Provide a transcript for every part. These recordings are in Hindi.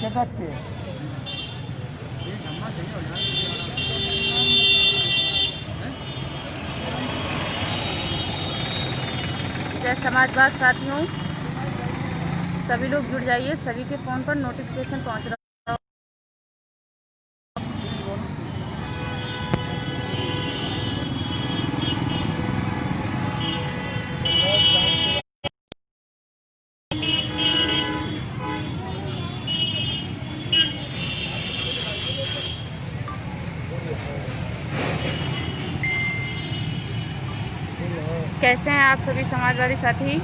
जय समाजवाद साथियों, सभी लोग जुड़ जाइए। सभी के फ़ोन पर नोटिफिकेशन पहुंच रहा है। कैसे हैं आप सभी समाजवादी साथी?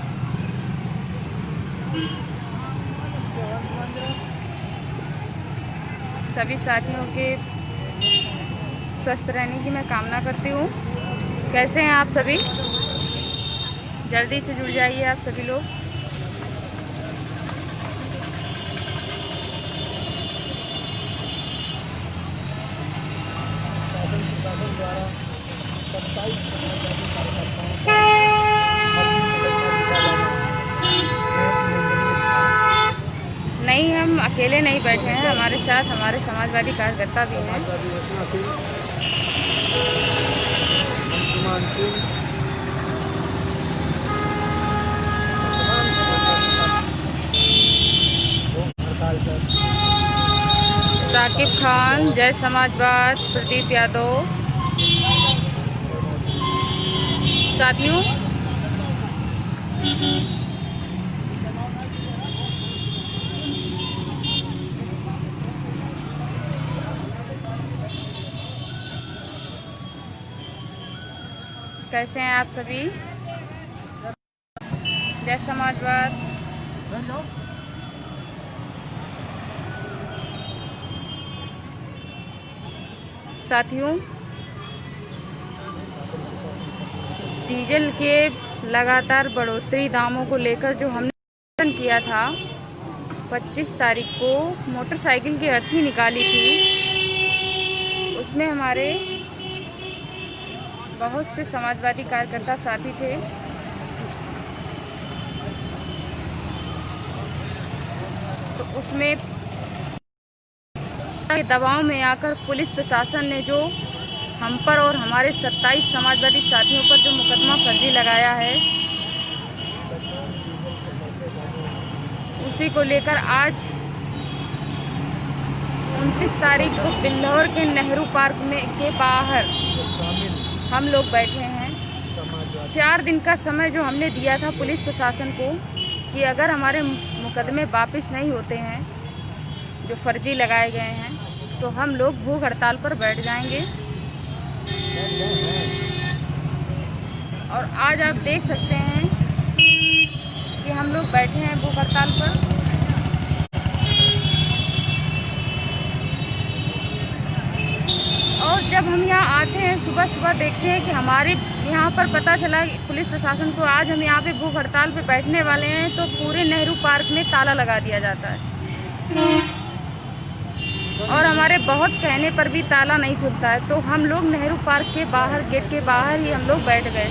सभी साथियों के स्वस्थ रहने की मैं कामना करती हूँ। कैसे हैं आप सभी? जल्दी से जुड़ जाइए आप सभी लोग। नहीं, हम अकेले नहीं बैठे हैं, हमारे साथ हमारे समाजवादी कार्यकर्ता भी हैं। साकिब खान, जय समाजवाद, प्रदीप यादव। साथियों, कैसे हैं आप सभी? जय समाजवाद। साथियों, डीजल के लगातार बढ़ोतरी दामों को लेकर जो हमने किया था 25 तारीख को मोटरसाइकिल की अर्थी निकाली थी, उसमें हमारे बहुत से समाजवादी कार्यकर्ता साथी थे। तो उसमें दबाव में आकर पुलिस प्रशासन ने जो हम पर और हमारे 27 समाजवादी साथियों पर जो मुकदमा फर्जी लगाया है, उसी को लेकर आज 29 तारीख को बिल्लौर के नेहरू पार्क में के बाहर हम लोग बैठे हैं। 4 दिन का समय जो हमने दिया था पुलिस प्रशासन को कि अगर हमारे मुकदमे वापस नहीं होते हैं जो फर्जी लगाए गए हैं, तो हम लोग भूख हड़ताल पर बैठ जाएंगे। और आज आप देख सकते हैं कि हम लोग बैठे हैं भूख हड़ताल पर। और जब हम यहाँ आते हैं सुबह सुबह देखते हैं कि हमारे यहाँ पर पता चला पुलिस प्रशासन को आज हम यहाँ पे भूख हड़ताल पे बैठने वाले हैं, तो पूरे नेहरू पार्क में ताला लगा दिया जाता है और हमारे बहुत कहने पर भी ताला नहीं खुलता है। तो हम लोग नेहरू पार्क के बाहर, गेट के बाहर ही हम लोग बैठ गए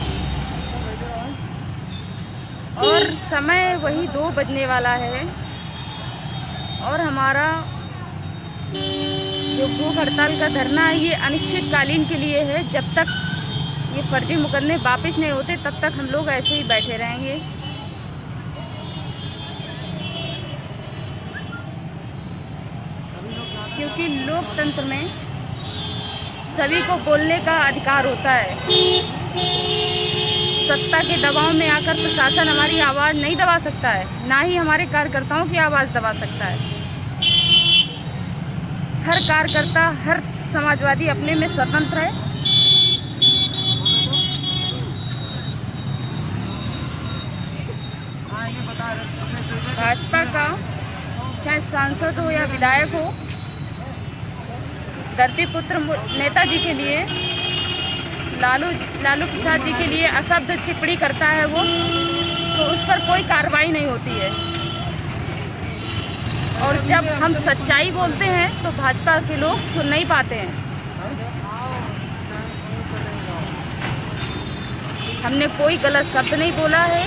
और समय वही 2 बजने वाला है। और हमारा जो भूख हड़ताल का धरना है ये अनिश्चितकालीन के लिए है। जब तक ये फर्जी मुकदमे वापस नहीं होते तब तक हम लोग ऐसे ही बैठे रहेंगे। क्योंकि लोकतंत्र में सभी को बोलने का अधिकार होता है। सत्ता के दबाव में आकर प्रशासन हमारी आवाज़ नहीं दबा सकता है, ना ही हमारे कार्यकर्ताओं की आवाज़ दबा सकता है। हर कार्यकर्ता, हर समाजवादी अपने में स्वतंत्र है। भाजपा का चाहे सांसद हो या विधायक हो, धरती पुत्र नेताजी के लिए, लालू प्रसाद जी के लिए अशब्द टिप्पणी करता है वो, तो उस पर कोई कार्रवाई नहीं होती है। और जब हम सच्चाई बोलते हैं तो भाजपा के लोग सुन नहीं पाते हैं। हमने कोई गलत शब्द नहीं बोला है,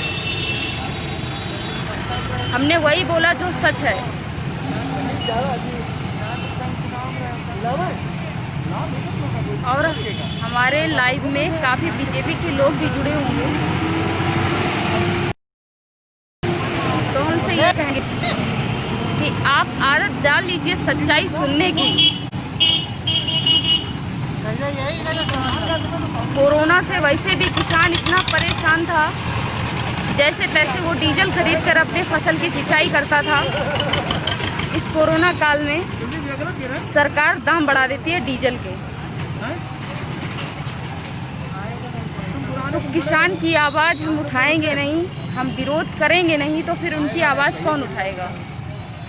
हमने वही बोला जो सच है। हमारे लाइव में काफ़ी बीजेपी के लोग भी जुड़े होंगे, तो उनसे ये कहेंगे कि आप आदत डाल लीजिए सच्चाई सुनने की। कोरोना से वैसे भी किसान इतना परेशान था, जैसे तैसे वो डीजल खरीद कर अपने फसल की सिंचाई करता था। इस कोरोना काल में सरकार दाम बढ़ा देती है डीजल के, तो किसान की आवाज़ हम उठाएंगे नहीं, हम विरोध करेंगे नहीं, तो फिर उनकी आवाज़ कौन उठाएगा।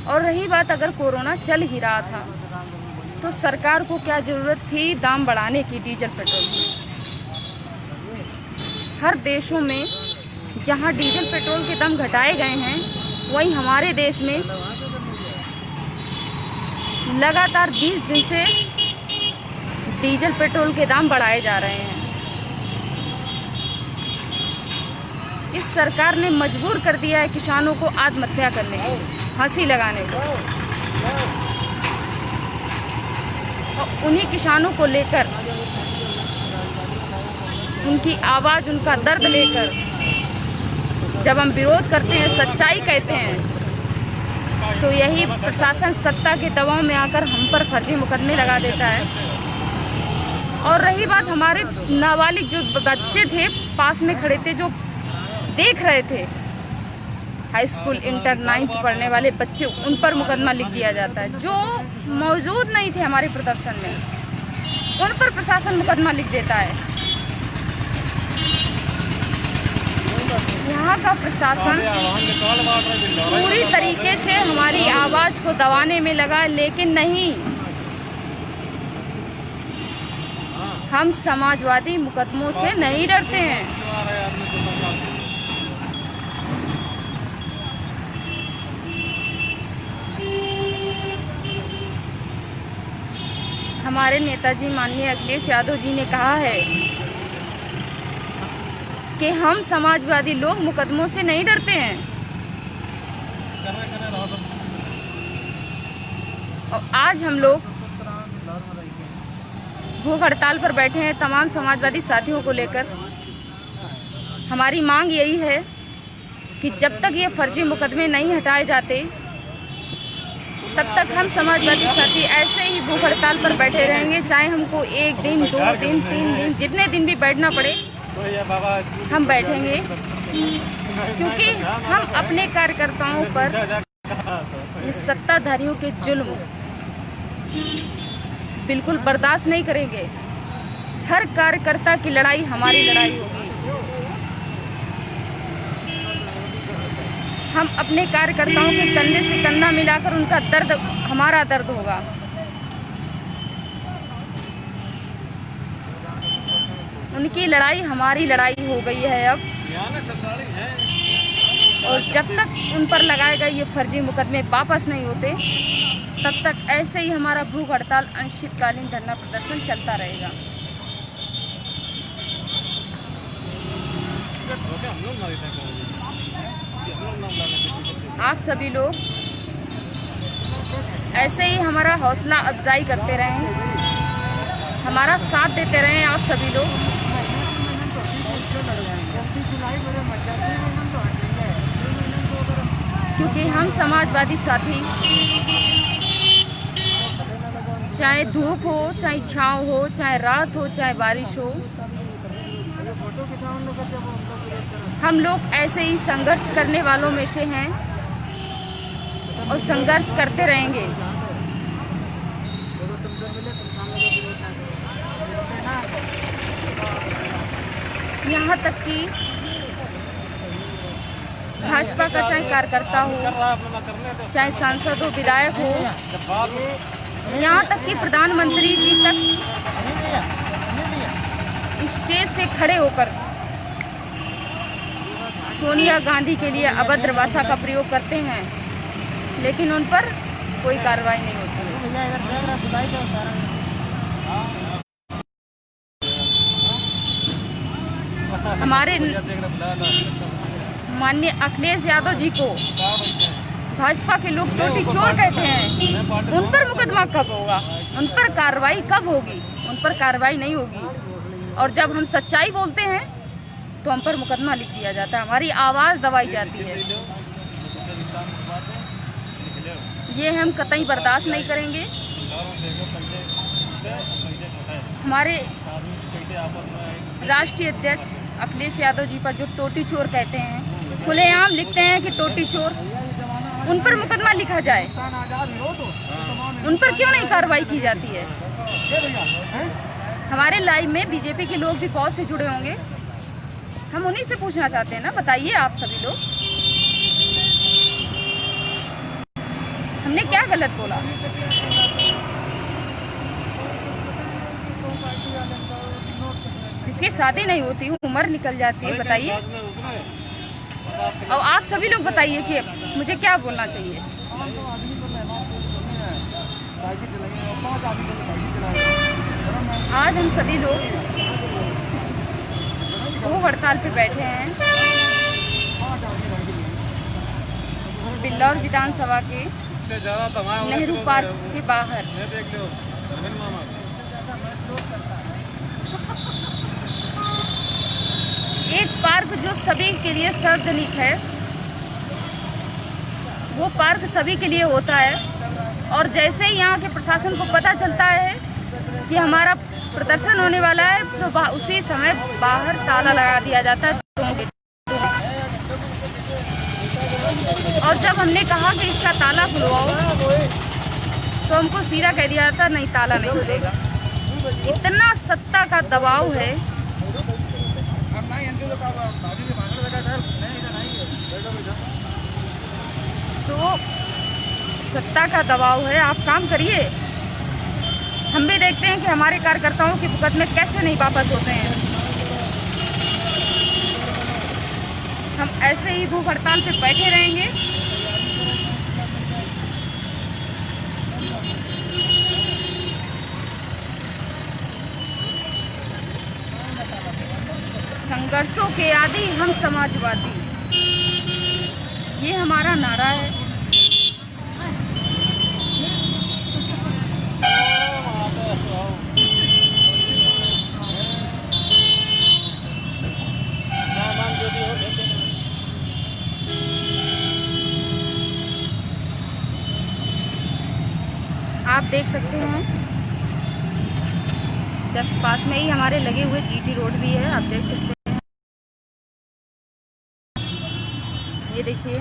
और रही बात, अगर कोरोना चल ही रहा था तो सरकार को क्या ज़रूरत थी दाम बढ़ाने की डीजल पेट्रोल की। हर देशों में जहां डीजल पेट्रोल के दाम घटाए गए हैं, वहीं हमारे देश में लगातार 20 दिन से डीजल पेट्रोल के दाम बढ़ाए जा रहे हैं। इस सरकार ने मजबूर कर दिया है किसानों को आत्महत्या करने को, फांसी लगाने को। और उन्हीं किसानों को लेकर, उनकी आवाज़, उनका दर्द लेकर जब हम विरोध करते हैं, सच्चाई कहते हैं, तो यही प्रशासन सत्ता के दबाव में आकर हम पर फर्जी मुकदमे लगा देता है। और रही बात, हमारे नाबालिग जो बच्चे थे पास में खड़े थे, जो देख रहे थे, हाई स्कूल इंटर 9th पढ़ने वाले बच्चे, उन पर मुकदमा लिख दिया जाता है। जो मौजूद नहीं थे हमारे प्रदर्शन में, उन पर प्रशासन मुकदमा लिख देता है। यहाँ का प्रशासन पूरी तरीके से हमारी आवाज़ को दबाने में लगा, लेकिन नहीं, हम समाजवादी मुकदमों से नहीं डरते हैं। हमारे नेताजी माननीय अखिलेश यादव जी ने कहा है कि हम समाजवादी लोग मुकदमों से नहीं डरते हैं। और आज हम लोग भूख हड़ताल पर बैठे हैं तमाम समाजवादी साथियों को लेकर। हमारी मांग यही है कि जब तक ये फर्जी मुकदमे नहीं हटाए जाते, तब तक हम समाजवादी साथी ऐसे ही भूख हड़ताल पर बैठे रहेंगे। चाहे हमको 1 दिन, 2 दिन, 3 दिन, जितने दिन भी बैठना पड़े, हम बैठेंगे, क्योंकि हम अपने कार्यकर्ताओं पर इस सत्ताधारियों के जुल्म बिल्कुल बर्दाश्त नहीं करेंगे। हर कार्यकर्ता की लड़ाई हमारी लड़ाई होगी। हम अपने कार्यकर्ताओं के कंधे से कंधा मिलाकर उनका दर्द हमारा दर्द होगा। उनकी लड़ाई हमारी लड़ाई हो गई है अब। और जब तक उन पर लगाए गए ये फर्जी मुकदमे वापस नहीं होते, तब तक ऐसे ही हमारा भूख हड़ताल, अनिश्चितकालीन धरना प्रदर्शन चलता रहेगा। आप सभी लोग ऐसे ही हमारा हौसला अफजाई करते रहें, हमारा साथ देते रहें आप सभी लोग। क्योंकि हम समाजवादी साथी, चाहे धूप हो, चाहे छाँव हो, चाहे रात हो, चाहे बारिश हो, हम लोग ऐसे ही संघर्ष करने वालों में से हैं और संघर्ष करते रहेंगे। यहाँ तक कि भाजपा का चाहे कार्यकर्ता हो, चाहे सांसद हो, विधायक हो, यहाँ तक कि प्रधानमंत्री जी तक स्टेज से खड़े होकर सोनिया गांधी के लिए अभद्र भाषा का प्रयोग करते हैं, लेकिन उन पर कोई कार्रवाई नहीं होती है। हमारे माननीय अखिलेश यादव जी को भाजपा के लोग टोटी चोर कहते हैं। उन पर मुकदमा कब होगा? उन पर कार्रवाई कब होगी? उन पर कार्रवाई नहीं होगी। और जब हम सच्चाई बोलते हैं तो हम पर मुकदमा लिख दिया जाता है, हमारी आवाज़ दबाई जाती है। ये हम कतई बर्दाश्त नहीं करेंगे। हमारे राष्ट्रीय अध्यक्ष अखिलेश यादव जी पर जो टोटी चोर कहते हैं, खुलेआम लिखते हैं कि टोटी चोर, उन पर मुकदमा लिखा जाए। उन पर क्यों नहीं कार्रवाई की जाती है? हमारे लाइव में बीजेपी के लोग भी फौज से जुड़े होंगे, हम उन्हीं से पूछना चाहते हैं ना, बताइए आप सभी लोग, हमने क्या गलत बोला? जिसकी शादी नहीं होती, उम्र निकल जाती है, बताइए। अब आप सभी लोग बताइए कि मुझे क्या बोलना चाहिए। आज हम सभी लोग वो हड़ताल पे बैठे हैं बिल्लौर विधानसभा के नेहरू पार्क के बाहर। एक पार्क जो सभी के लिए सार्वजनिक है, वो पार्क सभी के लिए होता है, और जैसे ही यहाँ के प्रशासन को पता चलता है कि हमारा प्रदर्शन होने वाला है तो उसी समय बाहर ताला लगा दिया जाता है। और जब हमने कहा कि इसका ताला खुलवाओ तो हमको सीधा कह दिया जाता नहीं, ताला नहीं खुलेगा। इतना सत्ता का दबाव है। तो सत्ता का दबाव है, आप काम करिए। हम भी देखते हैं कि हमारे कार्यकर्ताओं के मुकदमे कैसे नहीं वापस होते हैं। हम ऐसे ही भूख हड़ताल पे बैठे रहेंगे। संघर्षों के आदि हम समाजवादी, ये हमारा नारा है। आप देख सकते हैं जस्ट पास में ही हमारे लगे हुए जीटी रोड भी है, आप देख सकते हैं। ये देखिए,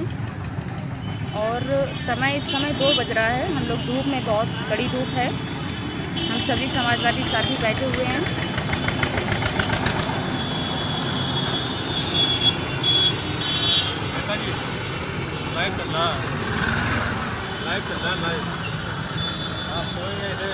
और समय इस समय 2 बज रहा है। हम लोग धूप में, बहुत बड़ी धूप है, हम सभी समाजवादी साथी बैठे हुए हैं। लाइव चल रहा है, लाइव। आप कोई ऐसे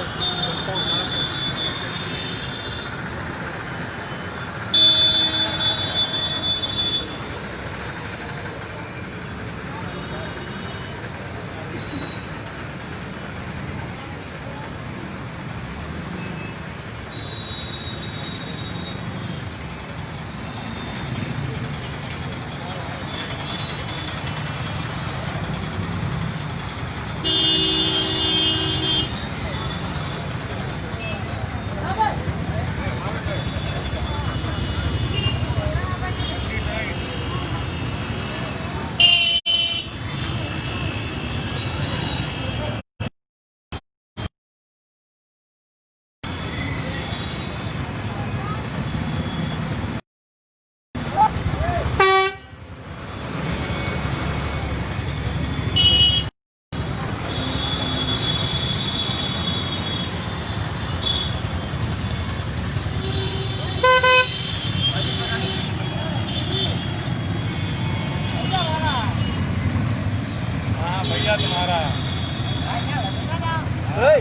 तुम्हारा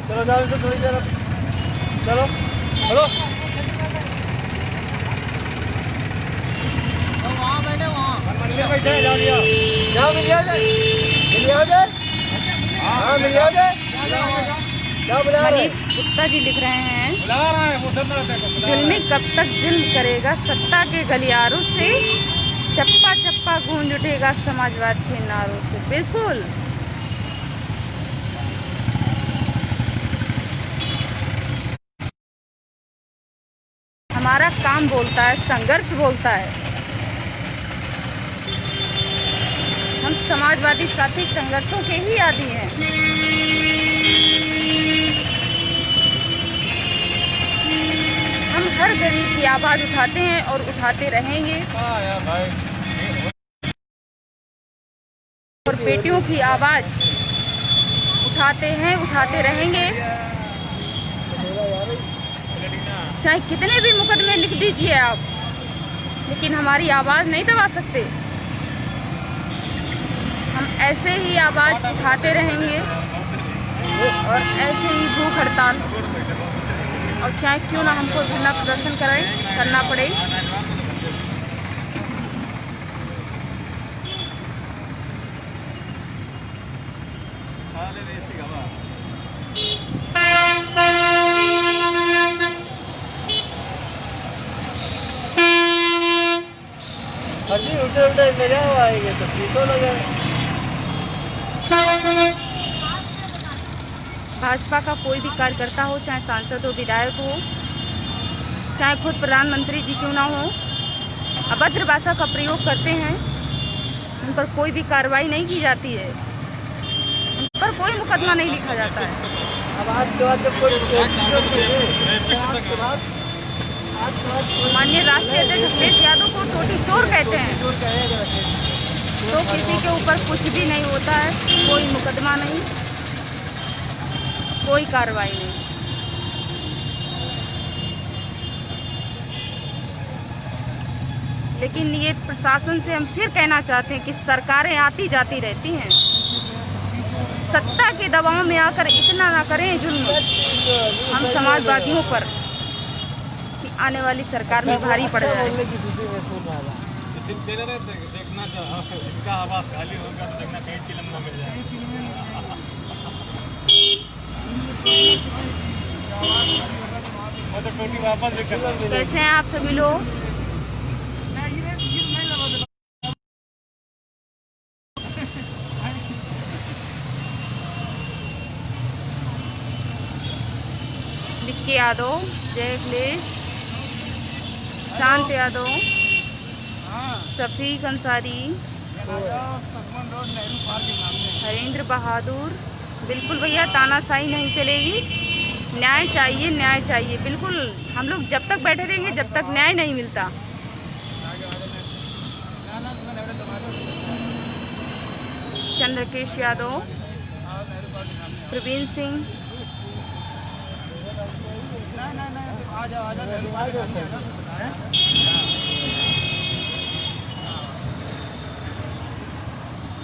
चलो जाओ से थोड़ी देर, चलो चलो वहाँ बैठे, वहाँ मंदिर बैठे, जाओ मिलिया जाए। हाँ मिलिया जाए। क्या बुला रहे? मनीष गुप्ता जी लिख रहे हैं, जुल्मी कब तक जुल्म करेगा, सत्ता के गलियारों से चप्पा चप्पा गूंज उठेगा समाजवाद के नारों से। बिल्कुल, हमारा काम बोलता है, संघर्ष बोलता है। हम समाजवादी साथी संघर्षों के ही आदी हैं। हम हर गरीब की आवाज़ उठाते हैं और उठाते रहेंगे, और बेटियों की आवाज़ उठाते हैं, उठाते रहेंगे। चाहे कितने भी मुकदमे लिख दीजिए आप, लेकिन हमारी आवाज़ नहीं दबा सकते। हम ऐसे ही आवाज़ उठाते रहेंगे और ऐसे ही भूख हड़ताल, और चाहे क्यों ना हमको धरना प्रदर्शन करना पड़े। उल्टे मेरे आएंगे तो पीछे लगे। भाजपा का कोई भी कार्यकर्ता हो, चाहे सांसद हो, विधायक हो, चाहे खुद प्रधानमंत्री जी क्यों ना हो, अभद्र भाषा का प्रयोग करते हैं, उन पर कोई भी कार्रवाई नहीं की जाती है, उन पर कोई मुकदमा नहीं लिखा जाता है। अब आज के बाद जब माननीय राष्ट्रीय अध्यक्ष अखिलेश यादव को टोटी चोर कहते हैं, तो किसी के ऊपर कुछ भी नहीं होता है, कोई मुकदमा नहीं, कोई कार्रवाई नहीं। लेकिन ये प्रशासन से हम फिर कहना चाहते हैं कि सरकारें आती जाती रहती हैं, सत्ता के दबाव में आकर इतना ना करें जुल्म हम समाजवादियों पर कि आने वाली सरकार में भारी पड़ जाए। देखना इनका आवाज खाली होगा तो देखना कहीं चिलम ना मिल जाए। कैसे हैं आप सभी लोग? विक्की यादव, जय अखिलेश, शांत यादव, शफीक अंसारी, हरेंद्र बहादुर। बिल्कुल भैया, तानाशाही नहीं चलेगी, न्याय चाहिए, न्याय चाहिए। बिल्कुल हम लोग जब तक बैठे रहेंगे जब तक न्याय नहीं मिलता। चंद्रकेश यादव, प्रवीण सिंह,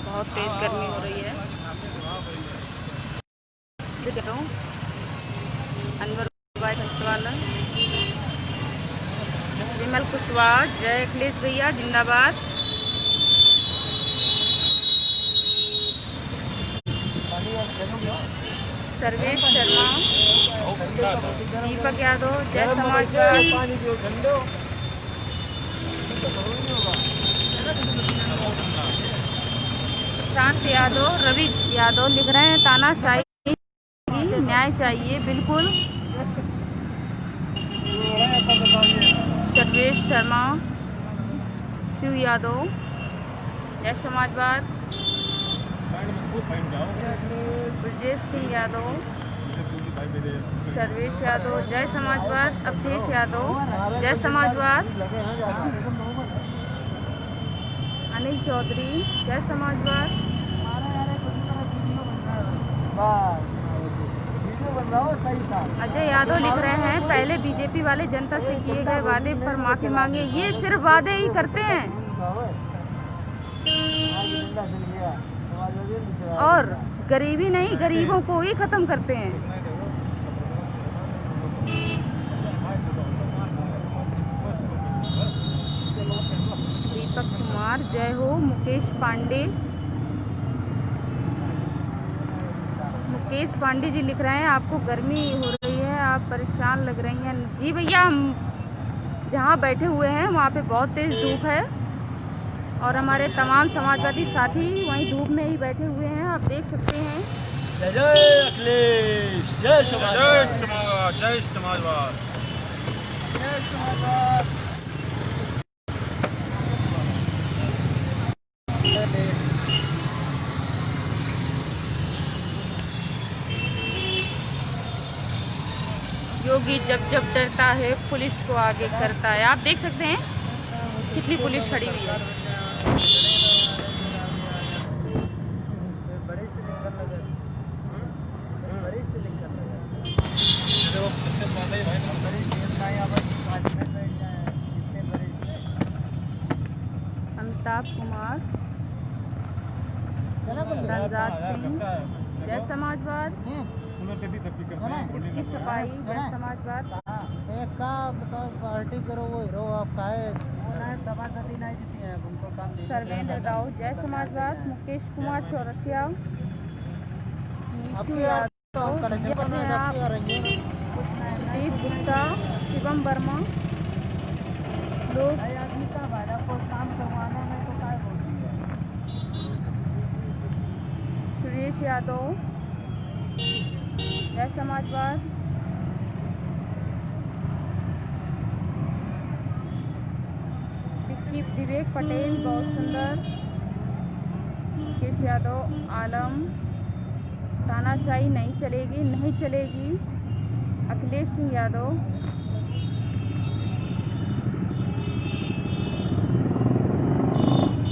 बहुत तेज गर्मी हो रही है। अनवर भाई खंचवाला, विमल कुशवाहा, जय अखिलेश भैया जिंदाबाद। सर्वेश शर्मा, दीपक यादव, जय समाजवाद। शांत यादव, रवि यादव लिख रहे हैं तानाशाही, न्याय चाहिए। बिल्कुल सर्वेश शर्मा, शिव यादव, जय समाजवाद। ब्रजेश सिंह यादव, सर्वेश यादव, जय समाजवाद। अवधेश यादव, जय समाजवाद। अनिल चौधरी, जय समाजवाद। अजय यादव लिख रहे हैं, पहले बीजेपी वाले जनता से किए गए वादे पर माफी मांगे। ये सिर्फ वादे ही करते हैं और गरीबी नहीं, गरीबों को ही खत्म करते हैं। दीपक कुमार, जय हो। मुकेश पांडे, मुकेश पांडे जी लिख रहे हैं, आपको गर्मी हो रही है, आप परेशान लग रही हैं। जी भैया, हम जहाँ बैठे हुए हैं वहाँ पे बहुत तेज़ धूप है और हमारे तमाम समाजवादी साथी वहीं धूप में ही बैठे हुए हैं, आप देख सकते हैं। जय अखिलेश, जय समाजवाद, जय समाजवाद, जय समाजवाद। योगी जब जब डरता है पुलिस को आगे करता है। आप देख सकते हैं कितनी पुलिस खड़ी हुई है। अमिताभ कुमार, रणराज सिंह, जय समाजवाद, की सफाई, जय समाजवाद, पार्टी करो वो हीरो आपका है समाजवादी नहीं जीती है उनको काम सर्वेंद्र राव, जय समाजवाद, मुकेश कुमार चौरसिया, दीप गुप्ता, शिवम वर्मा, लोग आदमी का भाड़ा को काम करवाने में तो क्या बोलती है। सुरेश यादव, जय समाजवाद, विवेक पटेल, बहुत सुंदर, मुकेश यादव, आलम, तानाशाही नहीं चलेगी, नहीं चलेगी, अखिलेश सिंह यादव,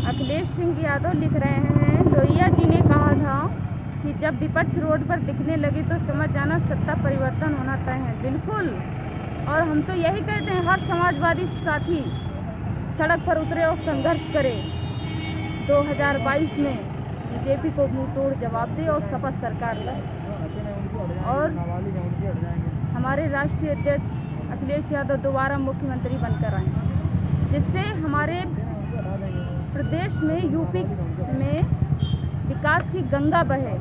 अखिलेश सिंह यादव लिख रहे हैं, लोहिया जी ने कहा था कि जब विपक्ष रोड पर दिखने लगी तो समझ जाना सत्ता परिवर्तन होना तय है। बिल्कुल, और हम तो यही कहते हैं हर समाजवादी साथी सड़क पर उतरे और संघर्ष करे। 2022 में बीजेपी को मुंह तोड़ जवाब दे और शपथ सरकार लाए और हमारे राष्ट्रीय अध्यक्ष अखिलेश यादव दोबारा मुख्यमंत्री बनकर आए, जिससे हमारे प्रदेश में यूपी में विकास की गंगा बहे।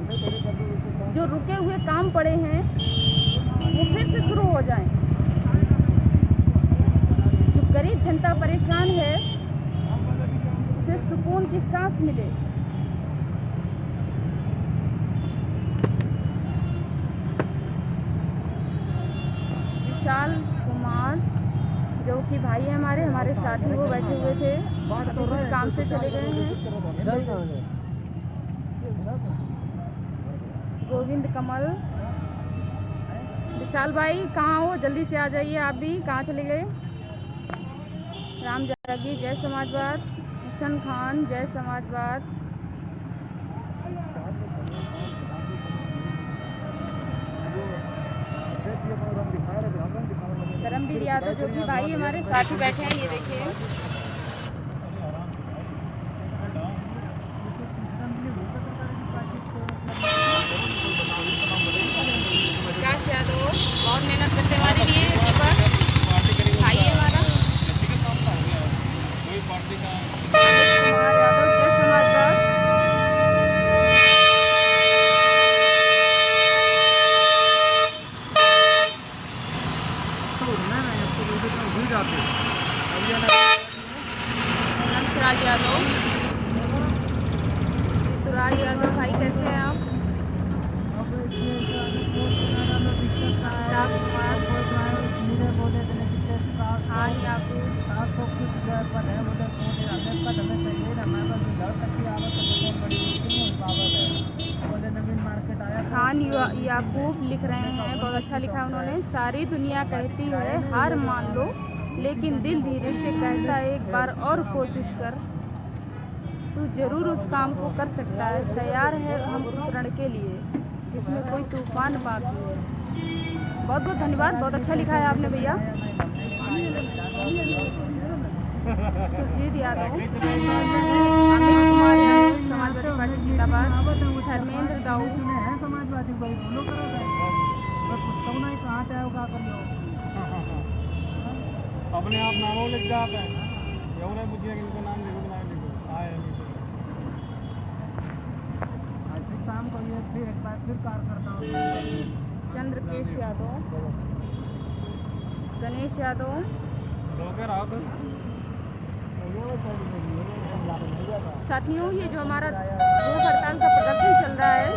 जो रुके हुए काम पड़े हैं वो फिर से शुरू हो जाएं। जो गरीब जनता परेशान है उसे सुकून की सांस मिले। विशाल कुमार जो कि भाई है हमारे साथी, वो बैठे हुए थे, कुछ काम से चले गए हैं। गोविंद कमल, विशाल भाई कहाँ हो, जल्दी से आ जाइए। आप भी कहाँ चले गए? राम जागी, जय समाजवाद, हुसन खान, जय समाजवाद, धर्मवीर यादव जो कि भाई हमारे साथ ही बैठे हैं, ये देखिए। विकास यादव बहुत मेहनत करते हमारे लिए, भाई है हमारा। अमित कुमार यादव, जय समाजवाद, हंसराज यादव, ऋतुराज यादव, भाई कैसे हैं आप? हाँ याकूब, खान याकूब लिख रहे हैं, बहुत अच्छा लिखा है उन्होंने। सारी दुनिया कहती है हार मान लो, लेकिन दिल धीरे से कहता है एक बार और कोशिश कर। तू जरूर उस काम को कर सकता है, तैयार है हम उस रण के लिए जिसमें कोई तूफान बाकी है। बहुत बहुत धन्यवाद, बहुत अच्छा लिखा है आपने भैया। सुरजीत यादव, अमित कुमार यादव, समाजवादी पार्टी जिंदाबाद, धर्मेंद्र दाऊद, समाजवादी भाई बोलो करो कहाँ से आओगा कर लो अपने आप नामों लिख जाते हैं, एवढं बुद्धिया की नाम लिखून नाही लिखून आहे आज फिर शाम को ये फिर एक बार फिर कार करता हूँ। चंद्रकेश यादव, गणेश यादव, साथियों ये जो हमारा भूख हड़ताल का प्रदर्शन चल रहा है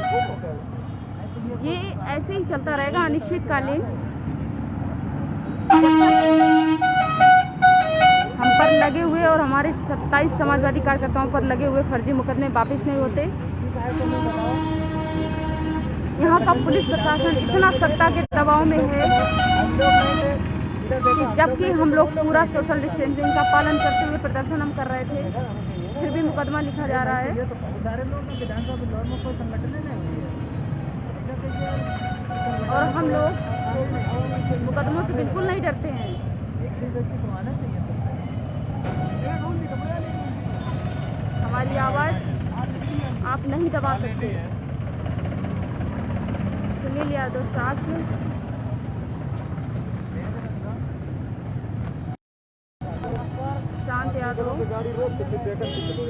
ये ऐसे ही चलता रहेगा अनिश्चितकालीन। हम पर लगे हुए और हमारे 27 समाजवादी कार्यकर्ताओं पर लगे हुए फर्जी मुकदमे वापस नहीं होते। यहाँ का पुलिस प्रशासन इतना सत्ता के दबाव में है कि जबकि हम लोग पूरा सोशल डिस्टेंसिंग का पालन करते हुए प्रदर्शन हम कर रहे थे, फिर भी मुकदमा लिखा जा रहा है। और हम लोग मुकदमों से बिल्कुल नहीं डरते हैं। हमारी आवाज़ आप नहीं दबा सकते। सुनील यादव साथ, शांत यादव,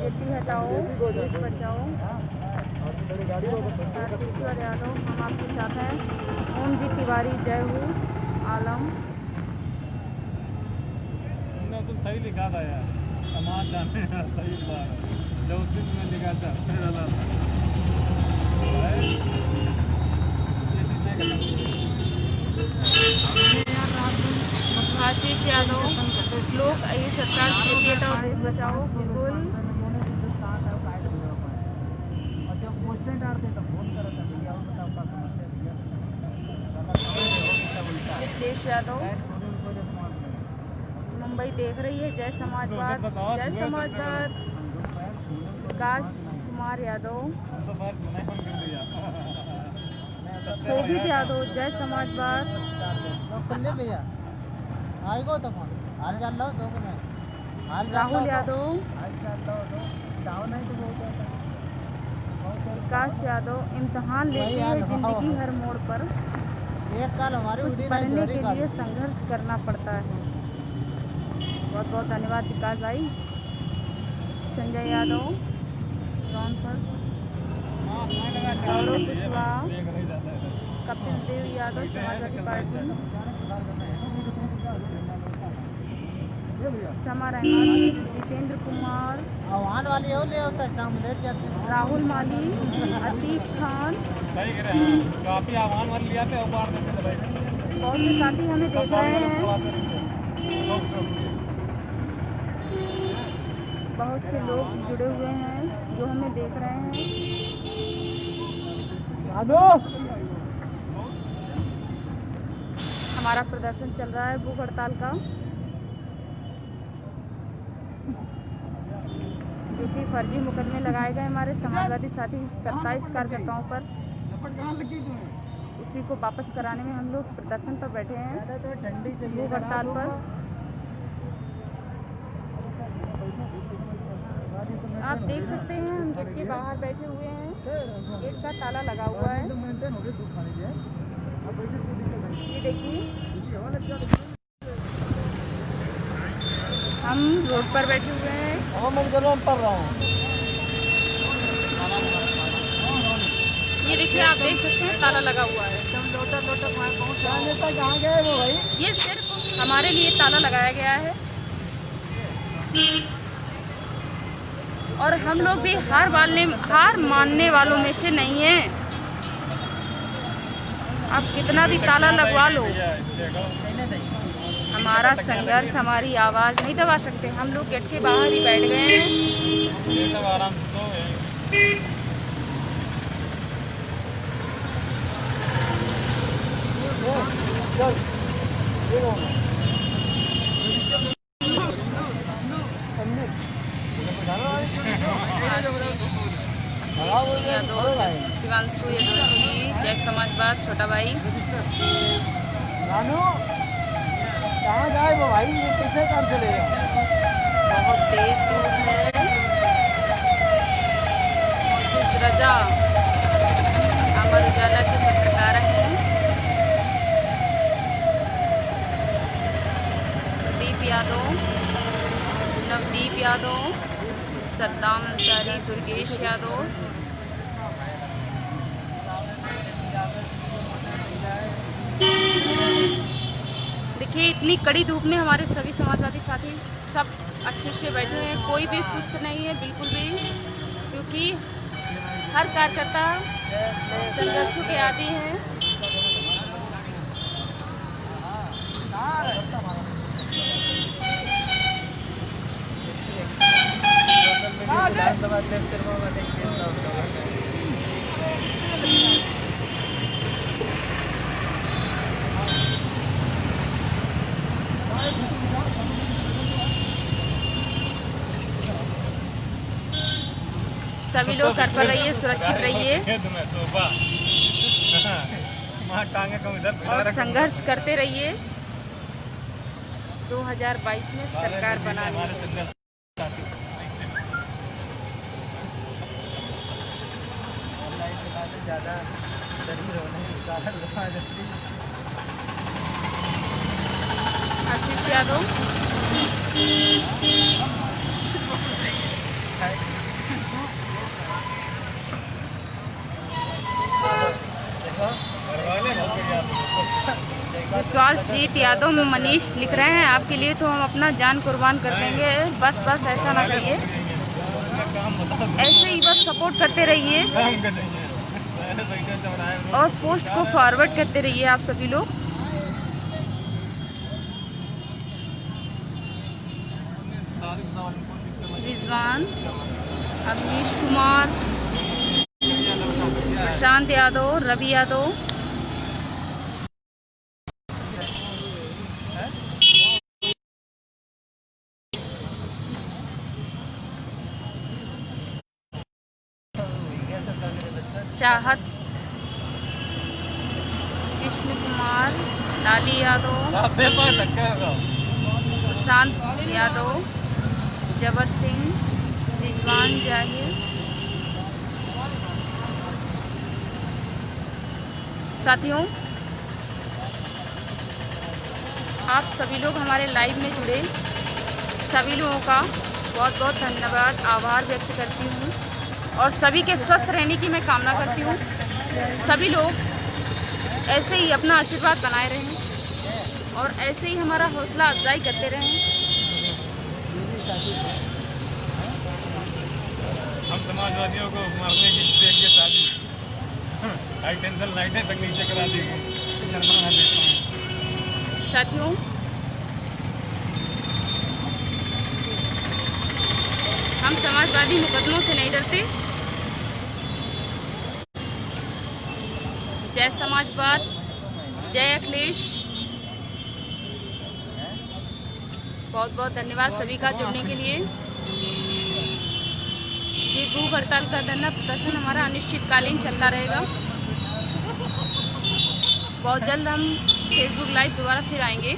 बेटी हटाओ देश बचाओ, ईश्वर यादव हम आपके साथ हैं, ओम जी तिवारी, जय हो, आलम। तुम सही लिखा था यार, समाज जाने सही लिखा था, जो उस दिन में लिखा था फिर डाला था। आशीष यादव, श्लोक आयु सरकार खेती हटाओ देश बचाओ, बिल्कुल। देश यादव मुंबई देख रही है, जय समाजवाद, जय समाजवाद। विकास कुमार यादव, शोभित यादव, जय समाजवाद। राहुल यादव, विकास यादव, इम्तिहान लेती है जिंदगी हर मोड़ पर, कुछ पढ़ने के लिए संघर्ष करना पड़ता है। बहुत बहुत धन्यवाद विकास भाई। संजय यादव, जौनपुर, गौरव कुशवाहा, कपिल देव यादव, समाजवादी पार्टी, शमा रहमान, जितेंद्र कुमार, राहुल माली, अतीक खान। बहुत से साथी हमें देख रहे हैं, बहुत से लोग जुड़े हुए हैं जो हमें देख रहे हैं। हमारा प्रदर्शन चल रहा है भूख हड़ताल का, जो कि फर्जी मुकदमे लगाए गए हमारे समाजवादी साथी 27 कार्यकर्ताओं पर, उसी को वापस कराने में हम लोग प्रदर्शन पर बैठे हैं भूख हड़ताल पर। आप देख सकते हैं हम गेट के बाहर बैठे हुए हैं, गेट का ताला लगा हुआ है, ये देखिए। हम रोड पर बैठे हुए हैं, ये देखिए, आप देख सकते हैं ताला लगा हुआ है। ये सिर्फ हमारे लिए ताला लगाया गया है और हम लोग भी हार मानने वालों में से नहीं हैं। आप कितना भी ताला लगवा लो, हमारा संघर्ष, हमारी आवाज़ नहीं दबा सकते। हम लोग गेट के बाहर ही बैठ गए हैं। शिवांशु यादव, जय समाजवाद, छोटा भाई। कहाँ जाए वो भाई, ये कैसे काम चलेगा? बहुत तेज धूप है। मोसिस रजा अमर उजाला के पत्रकार हैं। प्रदीप यादव, नवदीप यादव, सद्दाम अंसारी, दुर्गेश यादव, देखिए इतनी कड़ी धूप में हमारे सभी समाजवादी साथी सब अच्छे से बैठे हैं, कोई भी सुस्त नहीं है बिल्कुल भी, क्योंकि हर कार्यकर्ता संघर्षों के आदी हैं। कस्तूरबा वाले केस सभी लोग घर पर रहिए, सुरक्षित रहिए और संघर्ष करते रहिए। 2022 में सरकार बना ली। ज़्यादा शरीर होने आशीष यादव, विश्वासजीत यादव में मनीष लिख रहे हैं, आपके लिए तो हम अपना जान कुर्बान कर देंगे। बस बस ऐसा ना करिए, ऐसे ही बस सपोर्ट करते रहिए और पोस्ट को फॉरवर्ड करते रहिए आप सभी लोग। रिजवान, अवनीश कुमार, प्रशांत यादव, रवि यादव, चाहत, कृष्ण कुमार, लाली यादव, प्रशांत यादव, जबर सिंह, रिजवान जाहिर। साथियों, आप सभी लोग हमारे लाइव में जुड़े सभी लोगों का बहुत बहुत धन्यवाद, आभार व्यक्त करती हूँ और सभी के स्वस्थ रहने की मैं कामना करती हूँ। सभी लोग ऐसे ही अपना आशीर्वाद बनाए रहें और ऐसे ही हमारा हौसला अफजाई करते रहें। हम समाजवादियों को मारने की देख के शादी हाई टेंशन लाइटें तक नीचे करा दी। साथियों, हम समाजवादी मुकदमों से नहीं डरते। जय समाजवाद, जय अखिलेश। बहुत बहुत धन्यवाद सभी का जुड़ने के लिए। ये भूख हड़ताल का धरना प्रदर्शन हमारा अनिश्चितकालीन चलता रहेगा। बहुत जल्द हम फेसबुक लाइव दोबारा फिर आएंगे।